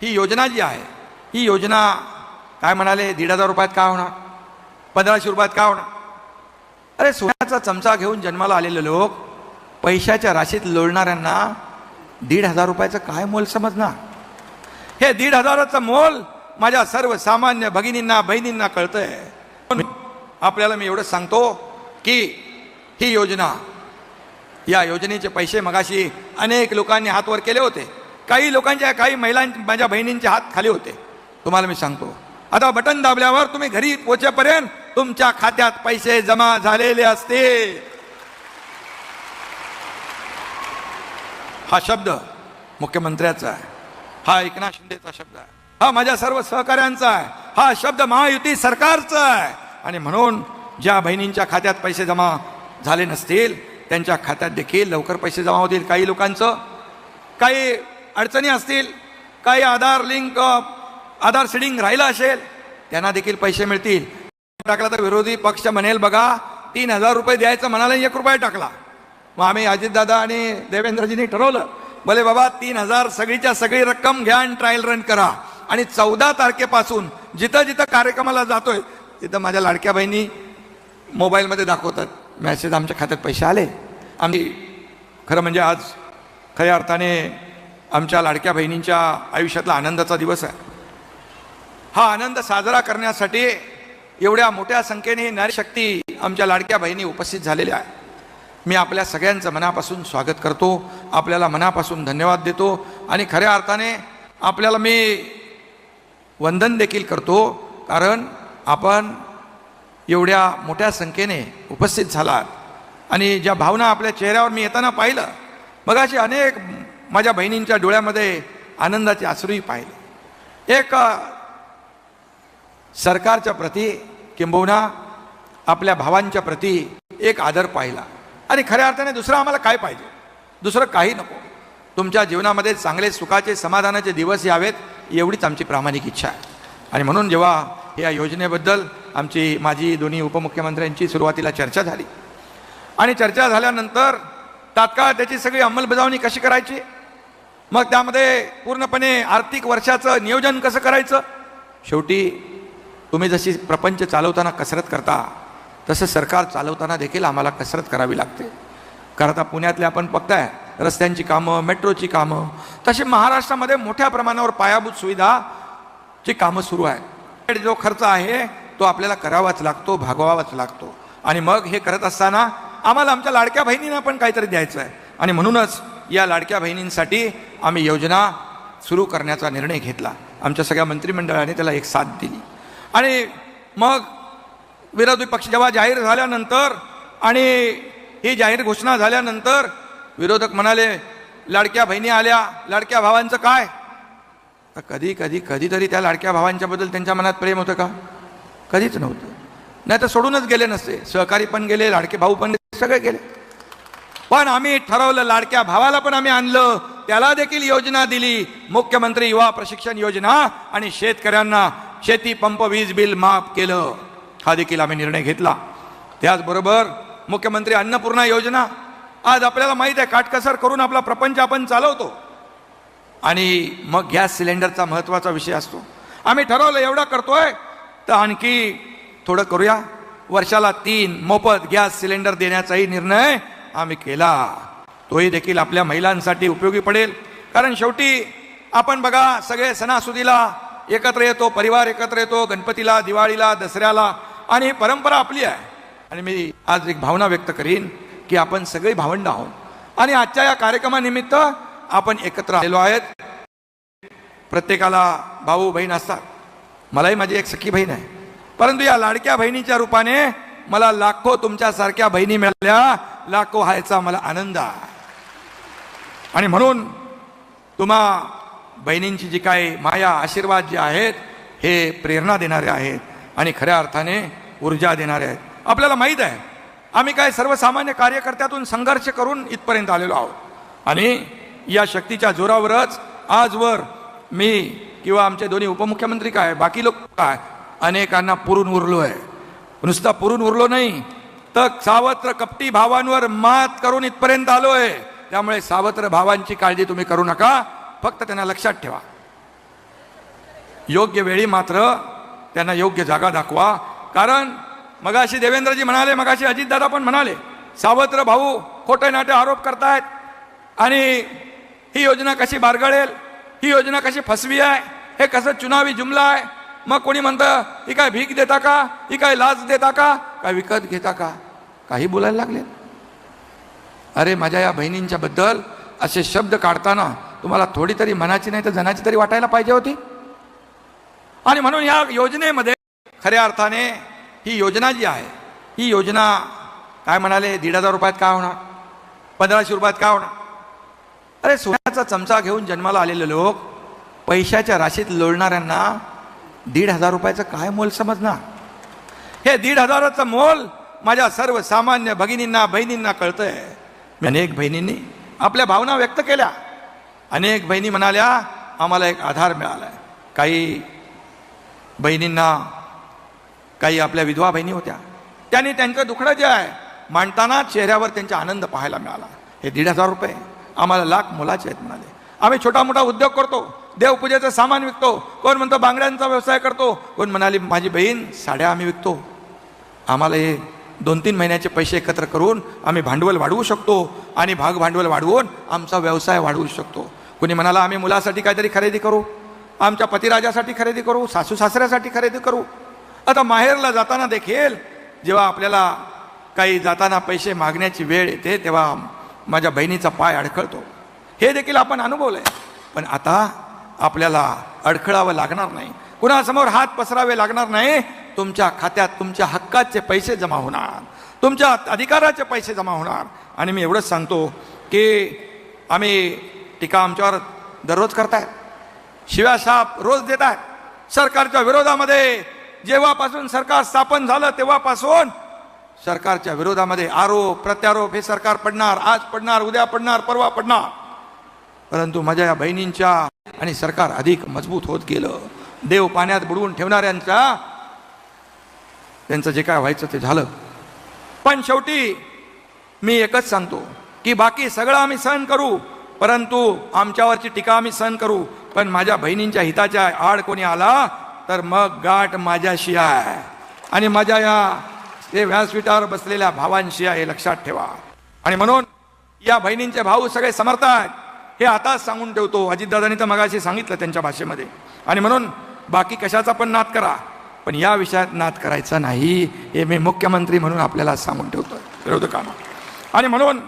ही योजना जी आहे ही योजना काय म्हणाले 1,500 रुपयात काय होणार, 1500 रुपयात काय होणार? अरे सोन्याचा चमचा घेऊन जन्माला आलेले लोक पैशाच्या राशीत लोळणाऱ्यांना 1,500 रुपयाचं काय मोल समजणार? हे 1,500चं मोल माझ्या सर्वसामान्य भगिनींना बहिणींना कळतंय. आपल्याला मी एवढं सांगतो की ही योजना, या योजनेचे पैसे मगाशी अनेक लोकांनी हात वर केले होते. काही लोकांच्या, काही महिलांच्या, माझ्या बहिणींचे हात खाली होते. तुम्हाला मी सांगतो, आता बटन दाबल्यावर तुम्ही घरी पोहोचेपर्यंत तुमच्या खात्यात पैसे जमा झालेले असते. हा शब्द मुख्यमंत्र्याचा आहे, हा एकनाथ शिंदेचा शब्द आहे, हा माझ्या सर्व सहकाऱ्यांचा आहे, हा शब्द महायुती सरकारचा आहे. आणि म्हणून ज्या बहिणींच्या खात्यात पैसे जमा झाले नसतील त्यांच्या खात्यात देखील लवकर पैसे जमा होतील. काही लोकांचं काही अडचणी असतील, काही आधार सीडिंग राहिलं असेल, त्यांना देखील पैसे मिळतील. टाकला तर विरोधी पक्ष म्हणेल बघा 3,000 रुपये द्यायचं म्हणाला, 1 रुपया टाकला. मग आम्ही अजितदादा आणि देवेंद्रजींनी ठरवलं, भले बाबा 3,000 सगळीच्या सगळी रक्कम घ्या आणि ट्रायल रन करा. आणि 14 तारखेपासून जिथं जिथं कार्यक्रमाला जातोय तिथं माझ्या लाडक्या बहिणी मोबाईलमध्ये दाखवतात मॅसेज, आमच्या खात्यात पैसे आले. आम्ही खरं म्हणजे आज खऱ्या अर्थाने आमच्या लाडक्या बहिणींच्या आयुष्यातला आनंदाचा दिवस आहे. हा आनंद साजरा करण्यासाठी एवढ्या मोठ्या संख्येने नारी शक्ती आमच्या लाडक्या बहिणी उपस्थित झालेल्या आहे. मी आपल्या सगळ्यांचं मनापासून स्वागत करतो, आपल्याला मनापासून धन्यवाद देतो आणि खऱ्या अर्थाने आपल्याला मी वंदन देखील करतो, कारण आपण एवढ्या मोठ्या संख्येने उपस्थित झालात. आणि ज्या भावना आपल्या चेहऱ्यावर मी येताना पाहिलं, मग अशी अनेक माझ्या बहिणींच्या डोळ्यामध्ये आनंदाचे अश्रूही पाहिले. एक सरकारच्या प्रती किंबहुना आपल्या भावांच्या प्रती एक आदर पाहिला. आणि खऱ्या अर्थाने दुसरं आम्हाला काय पाहिजे? दुसरं काही नको. तुमच्या जीवनामध्ये चांगले सुखाचे समाधानाचे दिवस यावेत एवढीच आमची प्रामाणिक इच्छा आहे. आणि म्हणून जेव्हा या योजनेबद्दल माझी दोन्ही उपमुख्यमंत्र्यांची सुरुवातीला चर्चा झाली आणि चर्चा झाल्यानंतर तात्काळ त्याची सगळी अंमलबजावणी कशी करायची, मग त्यामध्ये पूर्णपणे आर्थिक वर्षाचं नियोजन कसं करायचं. शेवटी तुम्ही जशी प्रपंच चालवताना कसरत करता तसं सरकार चालवताना देखील आम्हाला कसरत करावी लागते. कारण आता पुण्यातले आपण बघताय रस्त्यांची कामं, मेट्रोची कामं, तशी महाराष्ट्रामध्ये मोठ्या प्रमाणावर पायाभूत सुविधाची कामं सुरू आहेत. जो खर्च आहे तो आपल्याला करावाच लागतो, भागवावाच लागतो. आणि मग हे करत असताना आम्हाला आमच्या लाडक्या बहिणींना पण काहीतरी द्यायचं आहे. आणि म्हणूनच या लाडक्या बहिणींसाठी आम्ही योजना सुरू करण्याचा निर्णय घेतला. आमच्या सगळ्या मंत्रिमंडळाने त्याला एक साथ दिली. आणि मग विरोधी पक्ष जेव्हा जाहीर झाल्यानंतर आणि ही जाहीर घोषणा झाल्यानंतर विरोधक म्हणाले लाडक्या बहिणी आल्या, लाडक्या भावांचं काय? कधीतरी त्या लाडक्या भावांच्याबद्दल त्यांच्या मनात प्रेम होतं का? कधीच नव्हतं. नाही तर सोडूनच गेले नसते. सहकारी पण गेले, लाडके भाऊ पण सगळे गेले. पण आम्ही ठरवलं लाडक्या भावाला पण आम्ही आणलं, त्याला देखील योजना दिली, मुख्यमंत्री युवा प्रशिक्षण योजना. आणि शेतकऱ्यांना शेती पंप वीज बिल माफ केलं, हा देखील आम्ही निर्णय घेतला. त्याचबरोबर मुख्यमंत्री अन्नपूर्णा योजना, आज आपल्याला माहीत आहे काटकसर करून आपला प्रपंच आपण चालवतो. आणि मग गॅस सिलेंडरचा महत्त्वाचा विषय असतो. आम्ही ठरवलं एवढा करतोय तर आणखी थोडं करूया, वर्षाला 3 मोफत गॅस सिलेंडर देण्याचाही निर्णय आम्ही केला. तोही देखील आपल्या महिलांसाठी उपयोगी पडेल. कारण शेवटी आपण बघा सगळे सणासुदीला एकत्र येतो, परिवार एकत्र येतो, गणपतीला, दिवाळीला, दसऱ्याला, आणि ही परंपरा आपली आहे. आणि मी आज एक भावना व्यक्त करीन की आपण सगळे भावंड आहोत आणि आजच्या या कार्यक्रमानिमित्त आपण एकत्र आलेलो आहेत. प्रत्येकाला भाऊ बहीण असतात, मलाही माझी एक सखी बहीण आहे, परंतु या लाडक्या बहिणीच्या रूपाने मला लाखो तुमच्यासारख्या बहिणी मिळाल्या, लाखो व्हायचा मला आनंद आहे. आणि म्हणून तुम्हा बहिणींची जी काही माया आशीर्वाद जे आहेत हे प्रेरणा देणारे आहेत आणि खऱ्या अर्थाने ऊर्जा देणारे आहेत. आपल्याला माहीत आहे आम्ही काय सर्वसामान्य कार्यकर्त्यातून संघर्ष करून इथपर्यंत आलेलो आहोत. आणि या शक्तीच्या जोरावरच आजवर मी किंवा आमचे दोन्ही उपमुख्यमंत्री काय, बाकी लोक काय, अनेकांना पुरून उरलो आहे. नुसता पुरून उरलो नाही तर सावत्र कपटी भावांवर मात करून इथपर्यंत आलोय. त्यामुळे सावत्र भावांची काळजी तुम्ही करू नका, फक्त त्यांना लक्षात ठेवा. योग्य वेळी मात्र त्यांना योग्य जागा दाखवा. कारण मगाशी देवेंद्रजी म्हणाले, मगाशी अजितदादा पण म्हणाले, सावत्र भाऊ खोटे नाटे आरोप करतायत आणि ही योजना कशी बारगळेल, ही योजना कशी फसवी आहे, हे कसं चुनावी जुमला आहे. मग कोणी म्हणतं ही काय भीक देता का, ही काय लाच देता का, काय विकत घेता का, काही बोलायला लागले. अरे माझ्या या बहिणींच्या बद्दल असे शब्द काढताना तुम्हाला थोडी तरी मनाची नाही तर जनाची तरी वाटायला पाहिजे होती. आणि म्हणून या योजनेमध्ये खऱ्या अर्थाने ही योजना जी आहे, ही योजना काय म्हणाले 1,500 रुपयात काय होणार, 1500 रुपयात काय होणार. अरे सोन्याचा चमचा घेऊन जन्माला आलेले लोक पैशाच्या राशीत लोळणाऱ्यांना 1,500 रुपयाचं काय मोल समजणार. हे 1,500चं मोल माझ्या सर्वसामान्य भगिनींना बहिणींना कळतंय. अनेक बहिणींनी आपल्या भावना व्यक्त केल्या. अनेक बहिणी म्हणाल्या आम्हाला एक आधार मिळालाय. काही बहिणींना, काही आपल्या विधवा बहिणी होत्या, त्यांनी त्यांचं दुःखडं जे आहे मांडताना चेहऱ्यावर त्यांचा आनंद पाहायला मिळाला. हे 1,500 रुपये आम्हाला लाख मोलाचे आहेत म्हणाले. आम्ही छोटा मोठा उद्योग करतो, देवपूजेचं सामान विकतो, कोण म्हणतो बांगड्यांचा व्यवसाय करतो, कोण म्हणाली माझी बहीण साड्या आम्ही विकतो, आम्हाला हे 2-3 महिन्याचे पैसे एकत्र करून आम्ही भांडवल वाढवू शकतो आणि भाग भांडवल वाढवून आमचा व्यवसाय वाढवू शकतो. कोणी म्हणाला आम्ही मुलासाठी काहीतरी खरेदी करू, आमच्या पतिराजासाठी खरेदी करू, सासू सासऱ्यासाठी खरेदी करू. आता माहेरला जाताना देखील जेव्हा आपल्याला काही जाताना पैसे मागण्याची वेळ येते तेव्हा माझ्या बहिणीचा पाय अडखळतो. हे देखील आपण अनुभवलंय. पण आता आपल्याला अडखळावं लागणार नाही, कुणासमोर हात पसरावे लागणार नाही. तुमच्या खात्यात तुमच्या हक्काचे पैसे जमा होणार, तुमच्या अधिकाराचे पैसे जमा होणार. आणि मी एवढंच सांगतो की आम्ही टीका आमच्यावर दररोज करतायत, शिव्या शाप रोज देत आहेत. सरकारच्या विरोधामध्ये जेव्हापासून सरकार स्थापन झालं तेव्हापासून सरकारच्या विरोधामध्ये आरोप प्रत्यारोप हे सरकार पडणार, आज पडणार, उद्या पडणार, परवा पडणार. परंतु माझ्या या बहिणींच्या आणि सरकार अधिक मजबूत होत गेलं. देव पाण्यात बुडवून ठेवणाऱ्यांच्या त्यांचं जे काय व्हायचं ते झालं. पण शेवटी मी एकच सांगतो की बाकी सगळं आम्ही सहन करू, परंतु आमच्यावरची टीका आम्ही सहन करू, पण माझ्या बहिणींच्या हिताच्या आड कोणी आला तर मग गाठ माझ्याशी आहे आणि माझ्या या ते व्यासपीठावर बसलेल्या भावांशी आहे, हे लक्षात ठेवा. आणि म्हणून या बहिणींचे भाऊ सगळे समर्थ आहेत हे आताच सांगून ठेवतो. अजितदादांनी तर मगाशी सांगितलं त्यांच्या भाषेमध्ये. आणि म्हणून बाकी कशाचा पण नाद करा, पण या विषयात नाद करायचा नाही हे मी मुख्यमंत्री म्हणून आपल्याला सांगून ठेवतो विरोधकांना. आणि म्हणून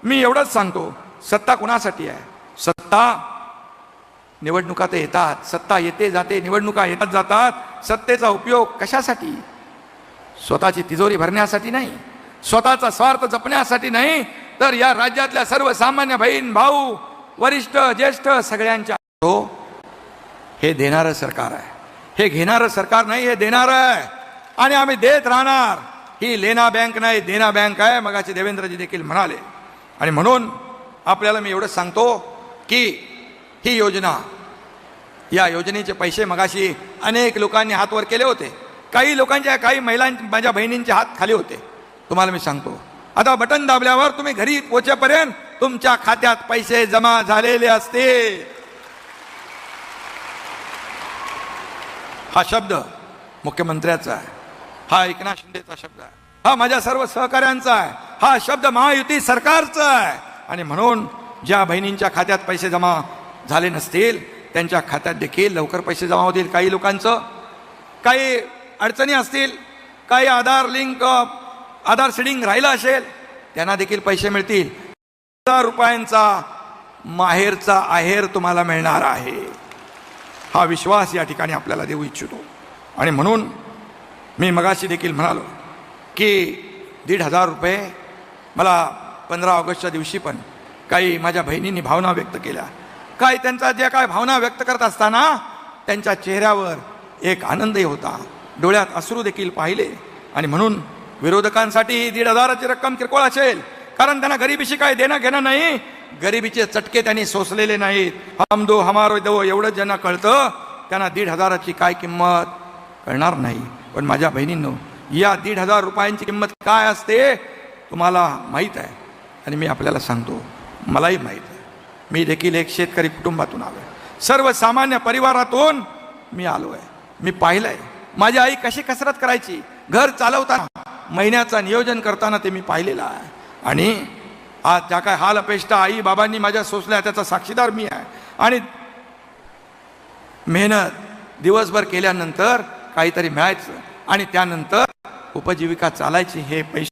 मी एवढंच सांगतो, सत्ता कुणासाठी आहे? सत्ता निवडणुका तर येतात, सत्ता येते जाते, निवडणुका येतात जातात. सत्तेचा उपयोग कशासाठी? स्वतःची तिजोरी भरण्यासाठी नाही, स्वतःचा स्वार्थ जपण्यासाठी नाही, तर या राज्यातल्या सर्वसामान्य बहीण भाऊ वरिष्ठ ज्येष्ठ सगळ्यांच्या हे देणारं सरकार आहे. हे घेणारं सरकार नाही, हे देणारं आहे. आणि आम्ही देत राहणार. ही लेना बँक नाही, देना बँक आहे, मगाचे देवेंद्रजी देखील म्हणाले. आणि म्हणून आपल्याला मी एवढंच सांगतो की ही योजना, या योजनेचे पैसे मगाशी अनेक लोकांनी हात वर केले होते. काही लोकांच्या, काही महिलांच्या, माझ्या बहिणींचे हात खाली होते. तुम्हाला मी सांगतो, आता बटन दाबल्यावर तुम्ही घरी पोहोचेपर्यंत तुमच्या खात्यात पैसे जमा झालेले असते. हा शब्द मुख्यमंत्र्याचा आहे, हा एकनाथ शिंदेचा शब्द आहे, हा माझ्या सर्व सहकाऱ्यांचा आहे, हा शब्द महायुती सरकारचा आहे. आणि म्हणून ज्या बहिणींच्या खात्यात पैसे जमा झाले नसतील त्यांच्या खात्यात देखील लवकर पैसे जमा होतील. काही लोकांचं काही अडचणी असतील, काही आधार लिंक, आधार सीडिंग राहिलं असेल, त्यांना देखील पैसे मिळतील. 1,000 रुपयांचा माहेरचा आहेर तुम्हाला मिळणार आहे, हा विश्वास या ठिकाणी आपल्याला देऊ इच्छितो. आणि म्हणून मी मगाशी देखील म्हणालो की 1,500 रुपये मला 15 ऑगस्टच्या दिवशी पण काही माझ्या बहिणींनी भावना व्यक्त केल्या. काय त्यांचा ज्या काय भावना व्यक्त करत असताना त्यांच्या चेहऱ्यावर एक आनंदही होता, डोळ्यात अश्रू देखील पाहिले. आणि म्हणून विरोधकांसाठी 1,500ची रक्कम किरकोळ असेल, कारण त्यांना गरिबीशी काय देणं घेणं नाही, गरिबीचे चटके त्यांनी सोसलेले नाहीत. हम दो हमारो दो एवढं ज्यांना कळतं त्यांना 1,500ची काय किंमत कळणार नाही. पण माझ्या बहिणींनो, या 1,500 रुपयांची किंमत काय असते तुम्हाला माहीत आहे. आणि मी आपल्याला सांगतो, मलाही माहीत आहे. मी देखील एक शेतकरी कुटुंबातून आलो, सर्वसामान्य परिवारातून मी आलो आहे, मी पाहिलंय माझी आई कशी कसरत करायची, घर चालवताना, महिन्याचा नियोजन करताना ते मी पाहिलेलं आहे. आणि आज ज्या काय हाल अपेष्टा आई बाबांनी माझ्या सोसल्या त्याचा साक्षीदार मी आहे. आणि मेहनत दिवसभर केल्यानंतर काहीतरी मिळायचं आणि त्यानंतर उपजीविका चालायची. हे पैसे